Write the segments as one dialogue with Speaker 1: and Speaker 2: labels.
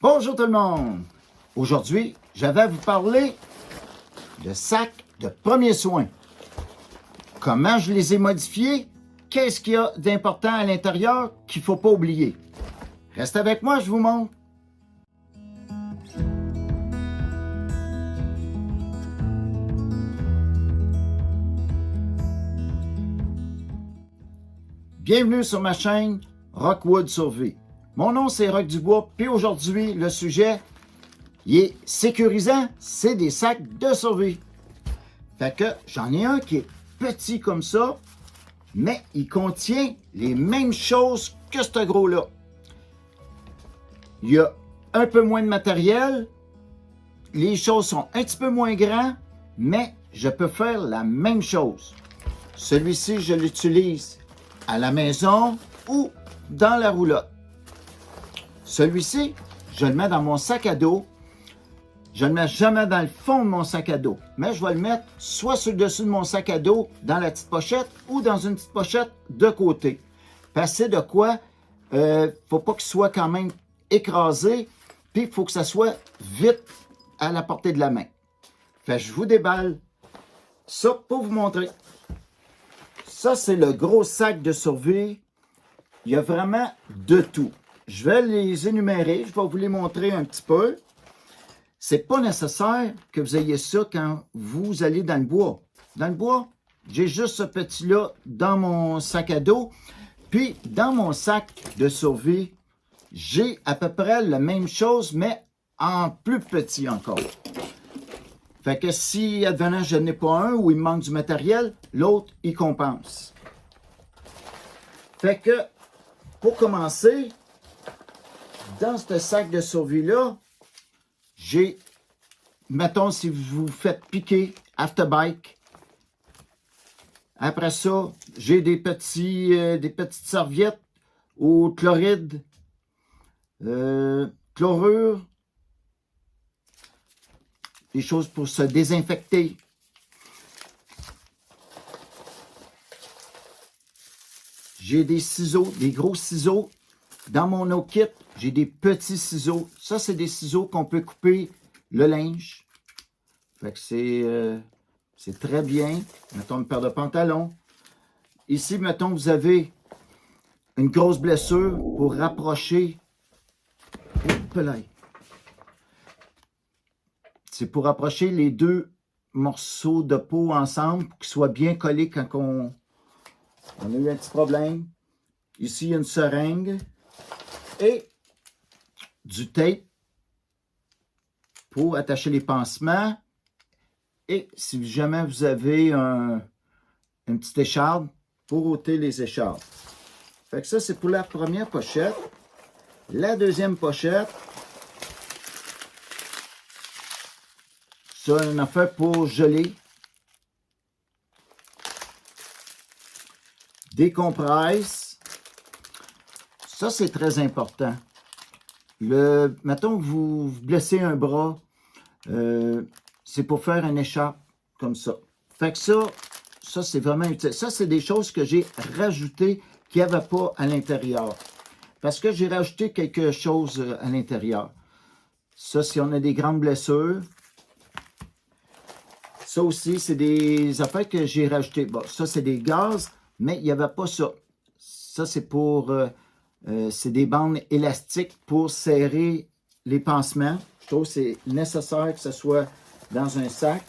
Speaker 1: Bonjour tout le monde! Aujourd'hui, j'avais à vous parler de sacs de premiers soins. Comment je les ai modifiés? Qu'est-ce qu'il y a d'important à l'intérieur qu'il ne faut pas oublier? Reste avec moi, je vous montre. Bienvenue sur ma chaîne Rockwood Survie. Mon nom c'est Rock Dubois, puis aujourd'hui le sujet il est sécurisant, c'est des sacs de survie. Fait que j'en ai un qui est petit comme ça, mais il contient les mêmes choses que ce gros-là. Il y a un peu moins de matériel, les choses sont un petit peu moins grandes, mais je peux faire la même chose. Celui-ci, je l'utilise à la maison ou dans la roulotte. Celui-ci, je le mets dans mon sac à dos. Je ne le mets jamais dans le fond de mon sac à dos, mais je vais le mettre soit sur le dessus de mon sac à dos, dans la petite pochette, ou dans une petite pochette de côté. Passer de quoi, faut pas qu'il soit quand même écrasé, puis il faut que ça soit vite à la portée de la main. Fait que je vous déballe ça pour vous montrer. Ça, c'est le gros sac de survie. Il y a vraiment de tout. Je vais les énumérer, je vais vous les montrer un petit peu. C'est pas nécessaire que vous ayez ça quand vous allez dans le bois. Dans le bois, j'ai juste ce petit-là dans mon sac à dos. Puis, dans mon sac de survie, j'ai à peu près la même chose, mais en plus petit encore. Fait que si, advenant, je n'ai pas un ou il me manque du matériel, l'autre, il compense. Fait que, pour commencer, dans ce sac de survie-là, j'ai, mettons, si vous vous faites piquer, afterbike. Après ça, j'ai des petites serviettes au chloride, chlorure, des choses pour se désinfecter. J'ai des ciseaux, des gros ciseaux. Dans mon no kit, j'ai des petits ciseaux. Ça, c'est des ciseaux qu'on peut couper le linge. Fait que c'est très bien. Mettons une paire de pantalons. Ici, mettons, vous avez une grosse blessure pour rapprocher. C'est pour rapprocher les deux morceaux de peau ensemble pour qu'ils soient bien collés quand on a eu un petit problème. Ici, il y a une seringue. Et du tape pour attacher les pansements. Et si jamais vous avez une petite écharde, pour ôter les échardes. Fait que ça, c'est pour la première pochette. La deuxième pochette, c'est une affaire pour geler. Des compresses. Ça, c'est très important. Mettons que vous blessez un bras, c'est pour faire une écharpe comme ça. Fait que ça c'est vraiment utile. Ça, c'est des choses que j'ai rajoutées qu'il n'y avait pas à l'intérieur. Parce que j'ai rajouté quelque chose à l'intérieur. Ça, si on a des grandes blessures. Ça aussi, c'est des affaires que j'ai rajoutées. Bon, ça, c'est des gaz, mais il n'y avait pas ça. Ça, c'est pour... c'est des bandes élastiques pour serrer les pansements. Je trouve que c'est nécessaire que ce soit dans un sac.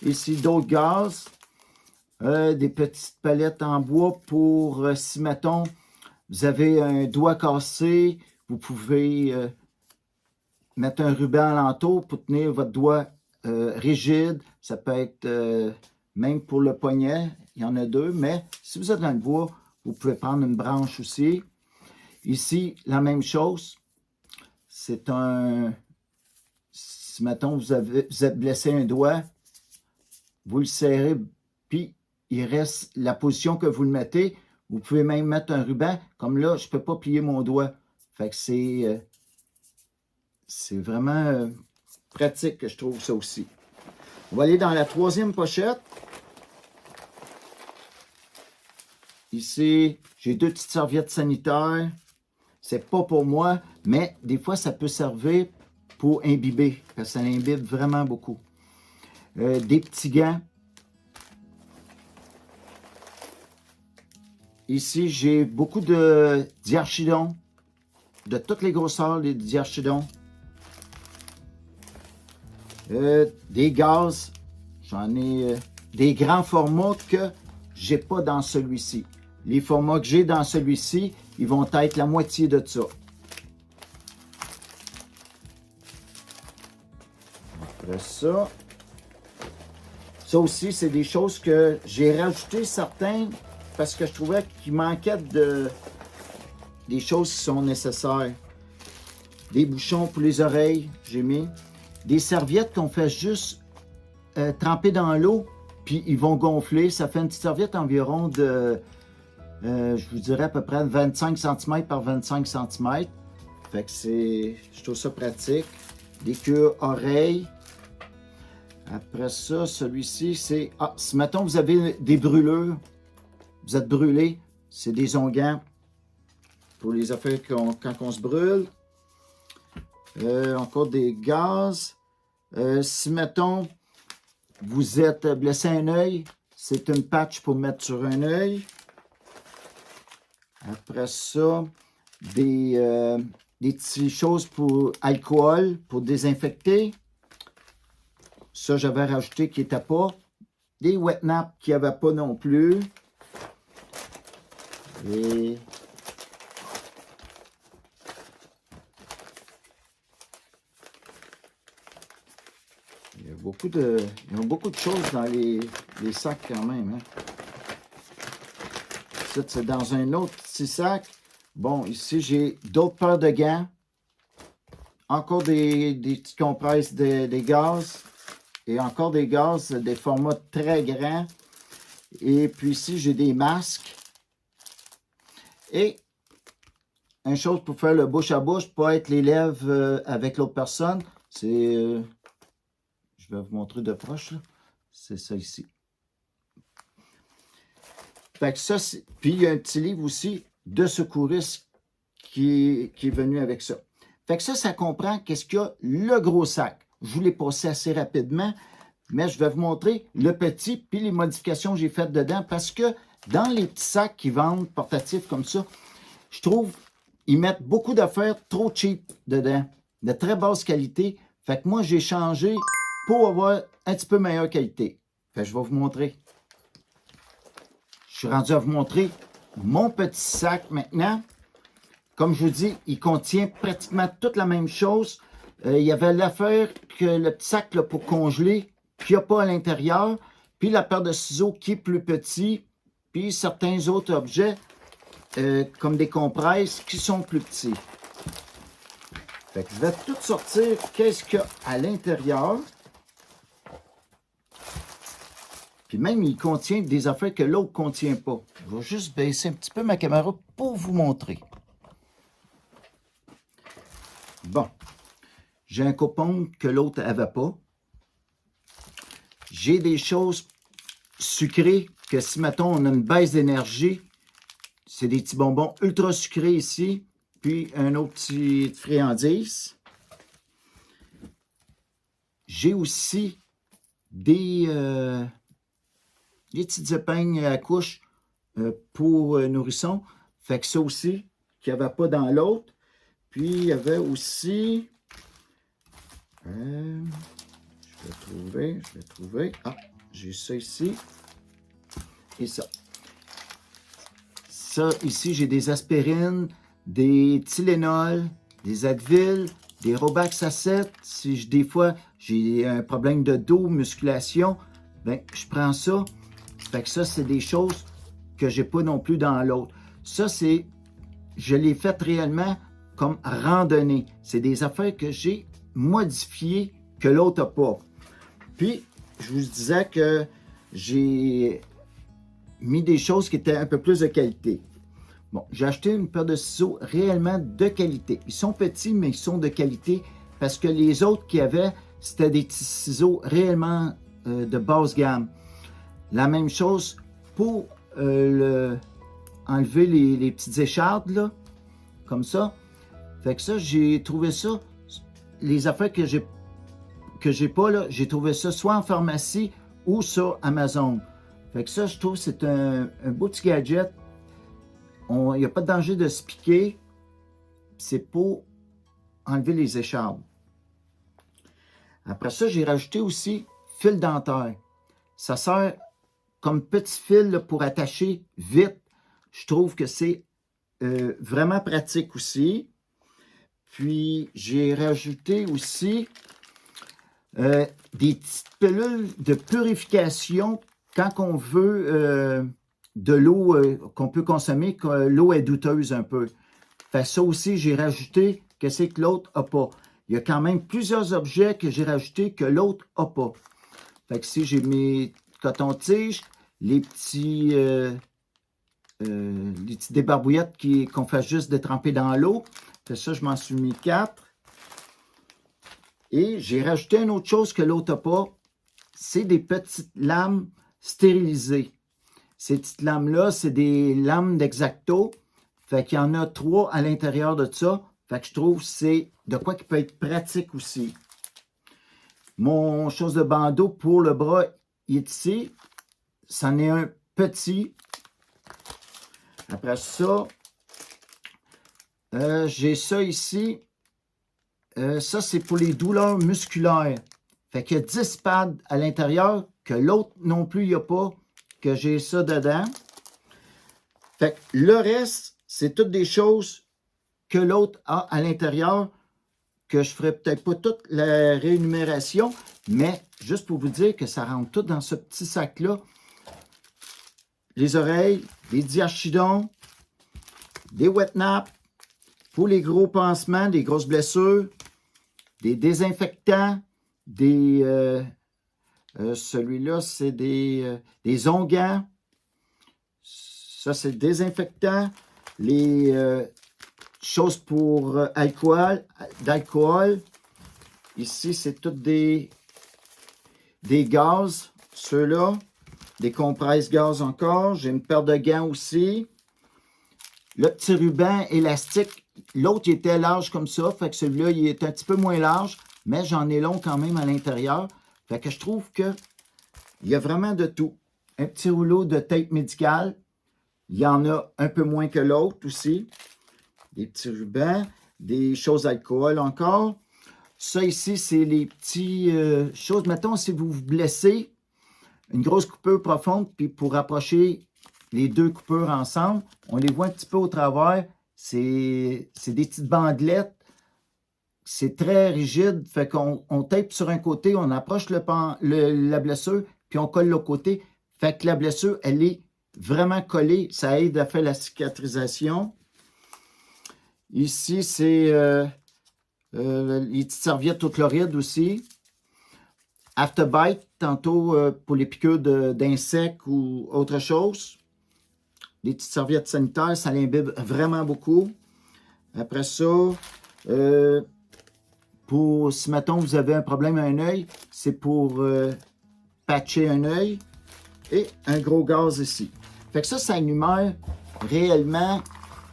Speaker 1: Ici, d'autres gaz. Des petites palettes en bois pour, si, mettons, vous avez un doigt cassé, vous pouvez mettre un ruban alentour pour tenir votre doigt rigide. Ça peut être même pour le poignet. Il y en a deux, mais si vous êtes dans le bois, vous pouvez prendre une branche aussi. Ici, la même chose. C'est si, mettons, vous êtes blessé un doigt, vous le serrez, puis il reste la position que vous le mettez. Vous pouvez même mettre un ruban. Comme là, je ne peux pas plier mon doigt. Fait que c'est vraiment pratique que je trouve ça aussi. On va aller dans la troisième pochette. Ici, j'ai deux petites serviettes sanitaires. c'est pas pour moi, mais des fois, ça peut servir pour imbiber, parce que ça imbibe vraiment beaucoup. Des petits gants. Ici, j'ai beaucoup de diarchidons, de toutes les grosseurs, les diarchidons. Des gaz, j'en ai des grands formats que j'ai pas dans celui-ci. Les formats que j'ai dans celui-ci, ils vont être la moitié de ça. Après ça, ça aussi, c'est des choses que j'ai rajouté certains parce que je trouvais qu'il manquait des choses qui sont nécessaires. Des bouchons pour les oreilles, j'ai mis. Des serviettes qu'on fait juste tremper dans l'eau, puis ils vont gonfler. Ça fait une petite serviette environ de, je vous dirais à peu près 25 cm par 25 cm. Fait que je trouve ça pratique. Des cures oreilles. Après ça, celui-ci, c'est... Ah, si mettons vous avez des brûlures, vous êtes brûlé, c'est des onguents pour les affaires quand on se brûle. Encore des gaz. Si, mettons, vous êtes blessé à un œil, c'est une patch pour mettre sur un œil. Après ça, des petites choses pour alcool, pour désinfecter. Ça, j'avais rajouté qui n'était pas. Des wet naps qui n'y avait pas non plus. Et il y a beaucoup de choses dans les sacs quand même. Hein. Ça, c'est dans un autre petit sac. Bon, ici, j'ai d'autres paires de gants. Encore des petites compresses des gaz. Et encore des gaz, des formats très grands. Et puis ici, j'ai des masques. Et une chose pour faire le bouche à bouche, pas être les lèvres avec l'autre personne, c'est... je vais vous montrer de proche. C'est ça ici. Fait que ça, puis il y a un petit livre aussi de secouristes qui est venu avec ça. Fait que ça comprend qu'est-ce qu'il y a le gros sac. Je vous l'ai passé assez rapidement, mais je vais vous montrer le petit puis les modifications que j'ai faites dedans parce que dans les petits sacs qui vendent portatifs comme ça, je trouve ils mettent beaucoup d'affaires trop cheap dedans, de très basse qualité. Fait que moi, j'ai changé pour avoir un petit peu meilleure qualité. Fait que je vais vous montrer. Je suis rendu à vous montrer mon petit sac maintenant. Comme je vous dis, il contient pratiquement toute la même chose. Il y avait l'affaire que le petit sac là, pour congeler, qu'il n'y a pas à l'intérieur. Puis la paire de ciseaux qui est plus petit. Puis certains autres objets, comme des compresses, qui sont plus petits. Fait que je vais tout sortir. Qu'est-ce qu'il y a à l'intérieur? Puis même, il contient des affaires que l'autre ne contient pas. Je vais juste baisser un petit peu ma caméra pour vous montrer. Bon. J'ai un coupon que l'autre n'avait pas. J'ai des choses sucrées que si, mettons, on a une baisse d'énergie, c'est des petits bonbons ultra sucrés ici. Puis un autre petit friandise. J'ai aussi des petites épingles à couche pour nourrissons. Fait que ça aussi, qu'il n'y avait pas dans l'autre. Puis il y avait aussi... je vais trouver. Ah, j'ai ça ici. Et ça. Ça, ici, j'ai des aspirines, des Tylenol, des Advil, des Robax à 7. Si des fois, j'ai un problème de dos, musculation, ben, je prends ça. Fait que ça, c'est des choses que j'ai pas non plus dans l'autre. Ça, c'est... Je l'ai fait réellement comme randonnée. C'est des affaires que j'ai modifiées que l'autre n'a pas. Puis, je vous disais que j'ai mis des choses qui étaient un peu plus de qualité. Bon, j'ai acheté une paire de ciseaux réellement de qualité. Ils sont petits, mais ils sont de qualité parce que les autres qu'il y avait, c'était des petits ciseaux réellement de basse gamme. La même chose pour enlever les petites échardes, là. comme ça. Fait que ça, j'ai trouvé ça, les affaires que j'ai pas, là, j'ai trouvé ça soit en pharmacie ou sur Amazon. Fait que ça, je trouve que c'est un beau petit gadget. Il n'y a pas de danger de se piquer. C'est pour enlever les écharpes. Après ça, j'ai rajouté aussi fil dentaire. Ça sert comme petit fil là, pour attacher vite. Je trouve que c'est vraiment pratique aussi. Puis, j'ai rajouté aussi des petites pilules de purification quand on veut de l'eau qu'on peut consommer, que l'eau est douteuse un peu. Fait ça aussi, j'ai rajouté que c'est que l'autre n'a pas. Il y a quand même plusieurs objets que j'ai rajoutés que l'autre n'a pas. Fait que ici, j'ai mes cotons-tiges, les petits débarbouillettes qu'on fait juste détremper dans l'eau. Fait ça, je m'en suis mis 4. Et j'ai rajouté une autre chose que l'autre n'a pas. C'est des petites lames stérilisées. Ces petites lames-là, c'est des lames d'Exacto. Fait qu'il y en a 3 à l'intérieur de ça. Fait que je trouve que c'est de quoi qui peut être pratique aussi. Mon chose de bandeau pour le bras, il est ici. C'en est un petit. Après ça, j'ai ça ici. Ça, c'est pour les douleurs musculaires. Fait qu'il y a 10 pads à l'intérieur, que l'autre non plus, il n'y a pas, que j'ai ça dedans. Fait que le reste, c'est toutes des choses que l'autre a à l'intérieur, que je ne ferai peut-être pas toute la réénumération, mais juste pour vous dire que ça rentre tout dans ce petit sac-là. Les oreilles, des diachidons, des wet naps, pour les gros pansements, des grosses blessures, des désinfectants, celui-là, c'est des onguents. Ça, c'est désinfectant. Les choses pour d'alcool. Ici, c'est toutes des gaz, ceux-là. Des compresses gaz encore. J'ai une paire de gants aussi. Le petit ruban élastique. L'autre, il était large comme ça. Fait que celui-là, il est un petit peu moins large. Mais j'en ai long quand même à l'intérieur. Fait que je trouve qu'il y a vraiment de tout. Un petit rouleau de tape médicale. Il y en a un peu moins que l'autre aussi. Des petits rubans. Des choses alcool encore. Ça ici, c'est les petits choses. Mettons, si vous vous blessez, une grosse coupure profonde, puis pour rapprocher les deux coupures ensemble, on les voit un petit peu au travers. C'est des petites bandelettes. C'est très rigide. Fait qu'on tape sur un côté, on approche la blessure, puis on colle l'autre côté. Fait que la blessure, elle est vraiment collée. Ça aide à faire la cicatrisation. Ici, c'est les petites serviettes au chloride aussi. Afterbite, tantôt pour les piqûres d'insectes ou autre chose. Les petites serviettes sanitaires, ça l'imbibe vraiment beaucoup. Après ça, si mettons vous avez un problème à un œil, c'est pour patcher un œil. Et un gros gaz ici. Fait que ça énumère réellement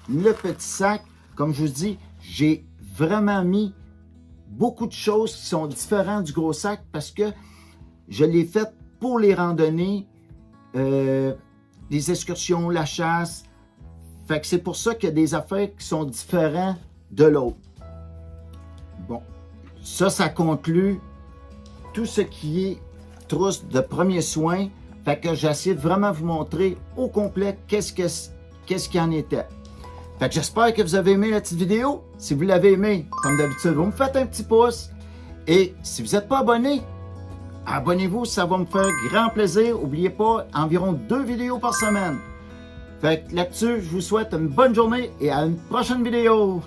Speaker 1: le petit sac. Comme je vous dis, j'ai vraiment mis beaucoup de choses qui sont différentes du gros sac parce que je l'ai fait pour les randonnées, les excursions, la chasse. Fait que c'est pour ça qu'il y a des affaires qui sont différentes de l'autre. Bon, ça conclut tout ce qui est trousse de premiers soins. Fait que j'ai essayé de vraiment vous montrer au complet qu'est-ce qu'il en était. Fait que j'espère que vous avez aimé la petite vidéo. Si vous l'avez aimé, comme d'habitude, vous me faites un petit pouce. Et si vous n'êtes pas abonné, abonnez-vous, ça va me faire grand plaisir. N'oubliez pas, environ 2 vidéos par semaine. Fait que là-dessus, je vous souhaite une bonne journée et à une prochaine vidéo.